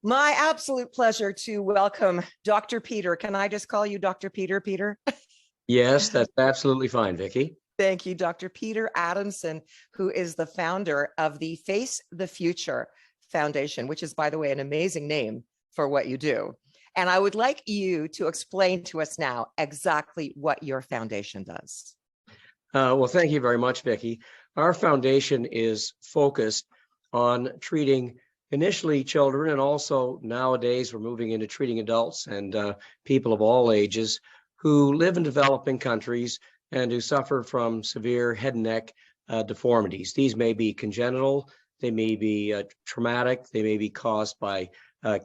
My absolute pleasure to welcome Dr. Peter. Can I just call you Dr. Peter, Peter? Yes, that's absolutely fine, Vickie. Thank you, Dr. Peter Adamson, who is the founder of the Face the Future Foundation, which is, by the way, an amazing name for what you do. And I would like you to explain to us now exactly what your foundation does. Well, thank you very much, Vickie. Our foundation is focused on treating initially children, and also nowadays we're moving into treating adults and people of all ages who live in developing countries and who suffer from severe head and neck deformities. These may be congenital, they may be traumatic, they may be caused by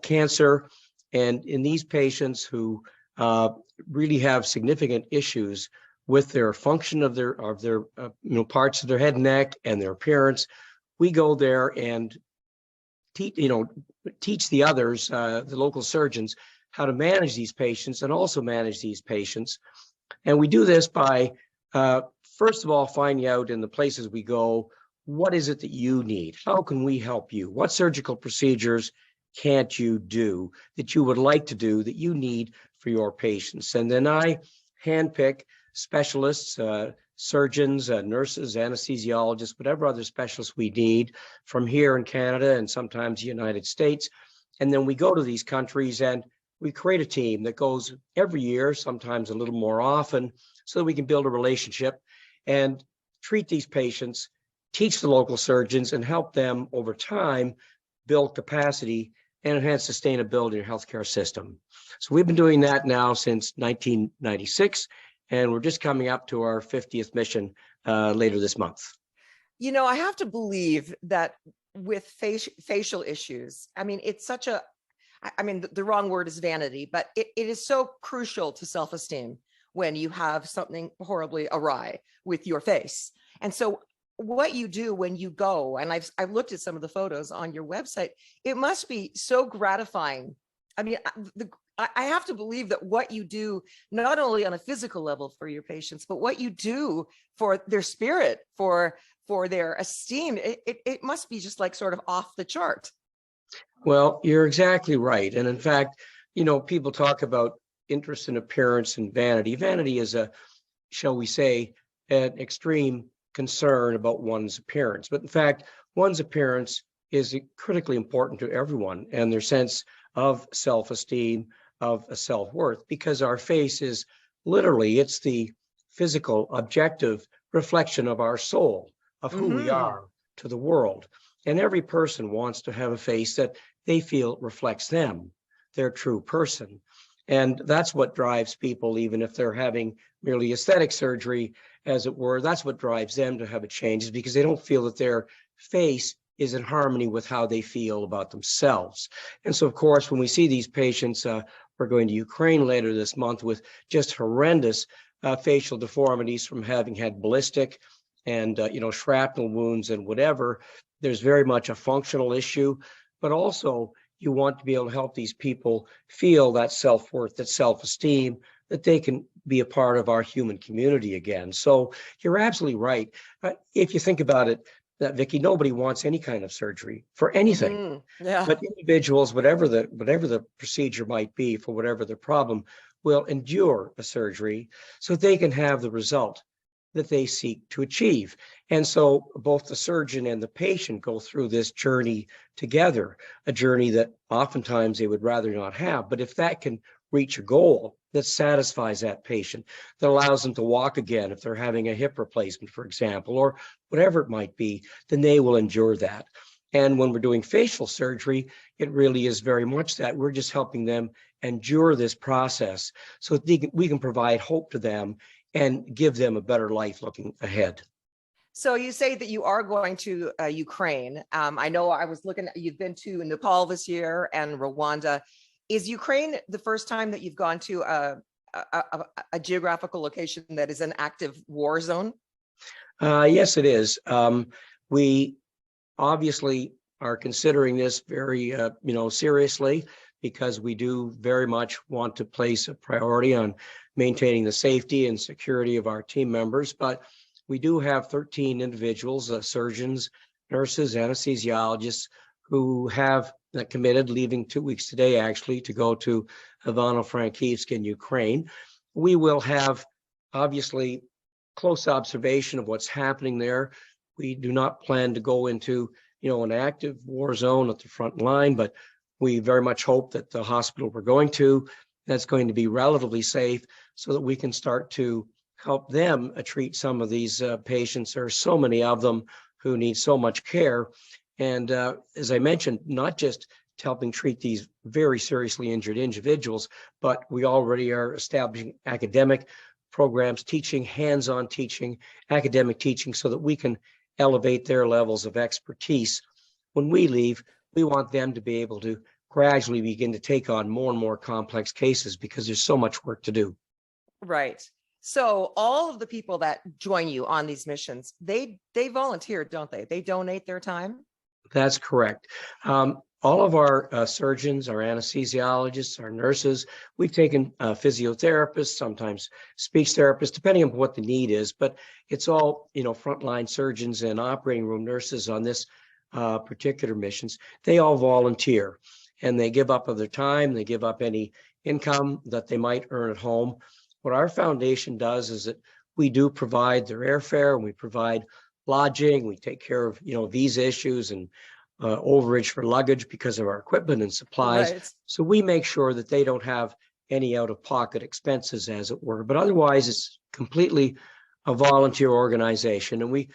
cancer. And in these patients who really have significant issues with their function of their parts of their head and neck and their appearance, we go there and teach the others, the local surgeons, how to manage these patients and also manage these patients. And we do this by, first of all, finding out in the places we go, what is it that you need? How can we help you? What surgical procedures can't you do that you would like to do that you need for your patients? And then I handpick specialists, surgeons, nurses, anesthesiologists, whatever other specialists we need from here in Canada and sometimes the United States. And then we go to these countries and we create a team that goes every year, sometimes a little more often, so that we can build a relationship and treat these patients, teach the local surgeons, and help them over time build capacity and enhance sustainability in your healthcare system. So we've been doing that now since 1996. And we're just coming up to our 50th mission later this month. You know, I have to believe that with facial issues, I mean, it's such a, I mean, the wrong word is vanity, but it is so crucial to self-esteem when you have something horribly awry with your face. And so what you do when you go, and I've looked at some of the photos on your website, it must be so gratifying. I mean, I have to believe that what you do, not only on a physical level for your patients, but what you do for their spirit, for their esteem, it must be just like sort of off the chart. Well, you're exactly right. And in fact, people talk about interest in appearance and vanity. Vanity is shall we say, an extreme concern about one's appearance. But in fact, one's appearance is critically important to everyone and their sense of self-esteem, of a self-worth, because our face is literally, it's the physical, objective reflection of our soul, of who we are to the world. And every person wants to have a face that they feel reflects them, their true person. And that's what drives people, even if they're having merely aesthetic surgery, as it were, that's what drives them to have a change, is because they don't feel that their face is in harmony with how they feel about themselves. And so, of course, when we see these patients, we're going to Ukraine later this month with just horrendous facial deformities from having had ballistic and, shrapnel wounds and whatever. There's very much a functional issue, but also you want to be able to help these people feel that self-worth, that self-esteem, that they can be a part of our human community again. So you're absolutely right. If you think about it, Vickie, nobody wants any kind of surgery for anything. Yeah. But individuals, whatever the procedure might be, for whatever the problem, will endure a surgery so they can have the result that they seek to achieve. And so both the surgeon and the patient go through this journey together, a journey that oftentimes they would rather not have. But if that can reach a goal that satisfies that patient, that allows them to walk again, if they're having a hip replacement, for example, or whatever it might be, then they will endure that. And when we're doing facial surgery, it really is very much that. We're just helping them endure this process so that we can provide hope to them and give them a better life looking ahead. So you say that you are going to Ukraine. I know I was looking at, you've been to Nepal this year and Rwanda. Is Ukraine the first time that you've gone to a geographical location that is an active war zone? Yes, it is. We obviously are considering this very, seriously, because we do very much want to place a priority on maintaining the safety and security of our team members. But we do have 13 individuals, surgeons, nurses, anesthesiologists, who have committed, leaving 2 weeks today, actually, to go to Ivano-Frankivsk in Ukraine. We will have, obviously, close observation of what's happening there. We do not plan to go into, an active war zone at the front line, but we very much hope that the hospital we're going to, that's going to be relatively safe so that we can start to help them treat some of these patients. There are so many of them who need so much care. And as I mentioned, not just helping treat these very seriously injured individuals, but we already are establishing academic programs, teaching, hands-on teaching, academic teaching, so that we can elevate their levels of expertise. When we leave, we want them to be able to gradually begin to take on more and more complex cases because there's so much work to do. Right. So all of the people that join you on these missions, they volunteer, don't they? They donate their time? That's correct. All of our surgeons, our anesthesiologists, our nurses, we've taken physiotherapists, sometimes speech therapists, depending on what the need is, but it's all, frontline surgeons and operating room nurses on this particular missions. They all volunteer and they give up of their time. They give up any income that they might earn at home. What our foundation does is that we do provide their airfare and we provide lodging. We take care of, visa issues and overage for luggage because of our equipment and supplies. Right. So we make sure that they don't have any out-of-pocket expenses, as it were. But otherwise, it's completely a volunteer organization. And we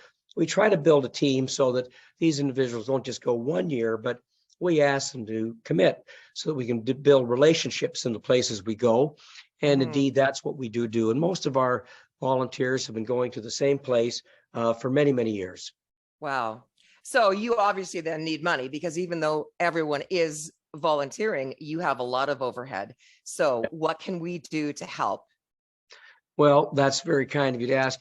try to build a team so that these individuals don't just go 1 year, but we ask them to commit so that we can build relationships in the places we go. And indeed, that's what we do. And most of our volunteers have been going to the same place for many, many years. Wow. So you obviously then need money because even though everyone is volunteering, you have a lot of overhead. So what can we do to help? Well, that's very kind of you to ask.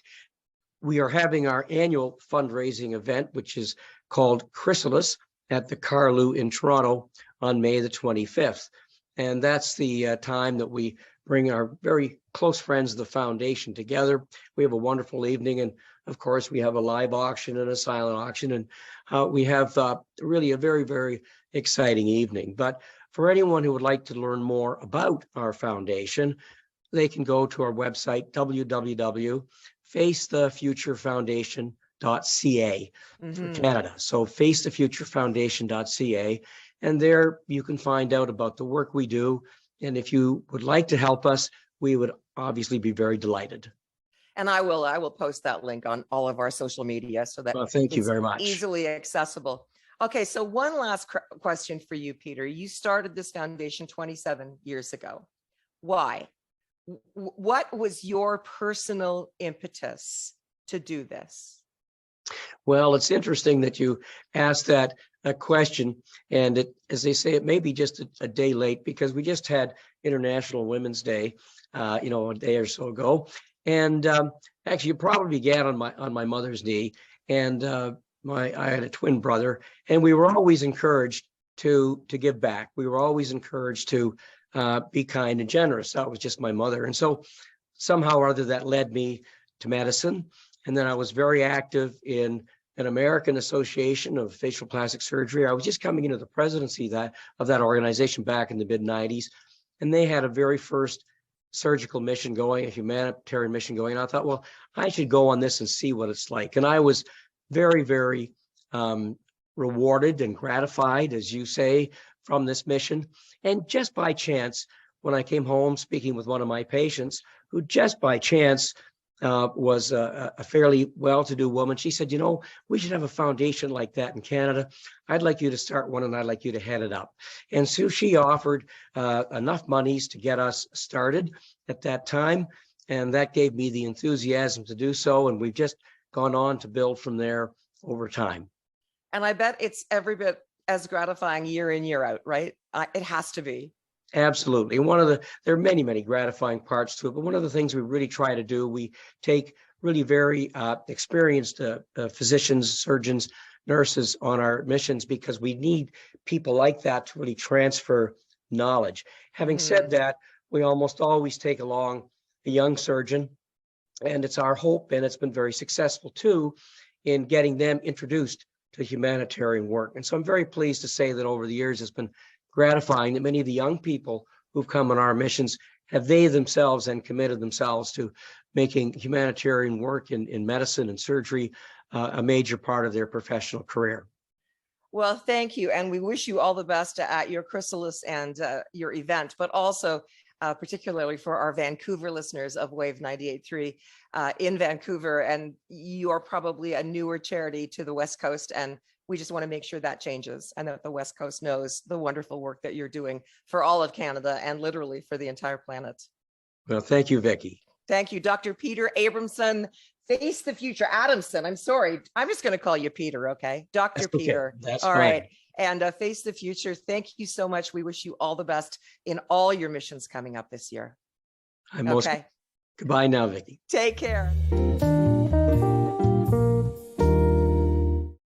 We are having our annual fundraising event, which is called Chrysalis at the Carlu in Toronto on May the 25th. And that's the time that we bring our very close friends of the foundation together. We have a wonderful evening. And of course, we have a live auction and a silent auction. And we have really a very, very exciting evening. But for anyone who would like to learn more about our foundation, they can go to our website, www.facethefuturefoundation.ca for Canada. So facethefuturefoundation.ca. And there you can find out about the work we do. And if you would like to help us, we would obviously be very delighted. And I will post that link on all of our social media so that thank you very much. Easily accessible. Okay, so one last question for you, Peter. You started this foundation 27 years ago. Why? What was your personal impetus to do this? Well, it's interesting that you asked that question. And as they say, it may be just a day late because we just had International Women's Day, a day or so ago. And actually, it probably began on my mother's knee. And I had a twin brother, and we were always encouraged to give back. We were always encouraged to be kind and generous. That was just my mother. And so somehow or other that led me to medicine. And then I was very active in an American Association of Facial Plastic Surgery. I was just coming into the presidency of that organization back in the mid-90s. And they had a very first surgical mission going, a humanitarian mission going. And I thought, well, I should go on this and see what it's like. And I was very, very rewarded and gratified, as you say, from this mission. And just by chance, when I came home speaking with one of my patients, who just by chance was a fairly well-to-do woman, she said, we should have a foundation like that in Canada. I'd like you to start one and I'd like you to head it up. And so she offered enough monies to get us started at that time. And that gave me the enthusiasm to do so. And we've just gone on to build from there over time. And I bet it's every bit as gratifying year in, year out, right? It has to be. Absolutely. And there are many, many gratifying parts to it. But one of the things we really try to do, we take really very experienced physicians, surgeons, nurses on our missions because we need people like that to really transfer knowledge. Having said that, we almost always take along a young surgeon And it's our hope, and it's been very successful too, in getting them introduced to humanitarian work. And so I'm very pleased to say that over the years, it's been gratifying that many of the young people who've come on our missions have they themselves and committed themselves to making humanitarian work in medicine and surgery a major part of their professional career. Well, thank you. And we wish you all the best at your Chrysalis and your event, but also particularly for our Vancouver listeners of Wave 98.3 in Vancouver. And you are probably a newer charity to the West Coast. And we just want to make sure that changes and that the West Coast knows the wonderful work that you're doing for all of Canada and literally for the entire planet. Well, thank you, Vickie. Thank you, Dr. Peter Abramson. Face the future. Adamson, I'm sorry. I'm just going to call you Peter, okay? Dr. That's okay. Peter. That's all fine. right. And face the future. Thank you so much. We wish you all the best in all your missions coming up this year. Okay. Goodbye now, Vickie. Take care.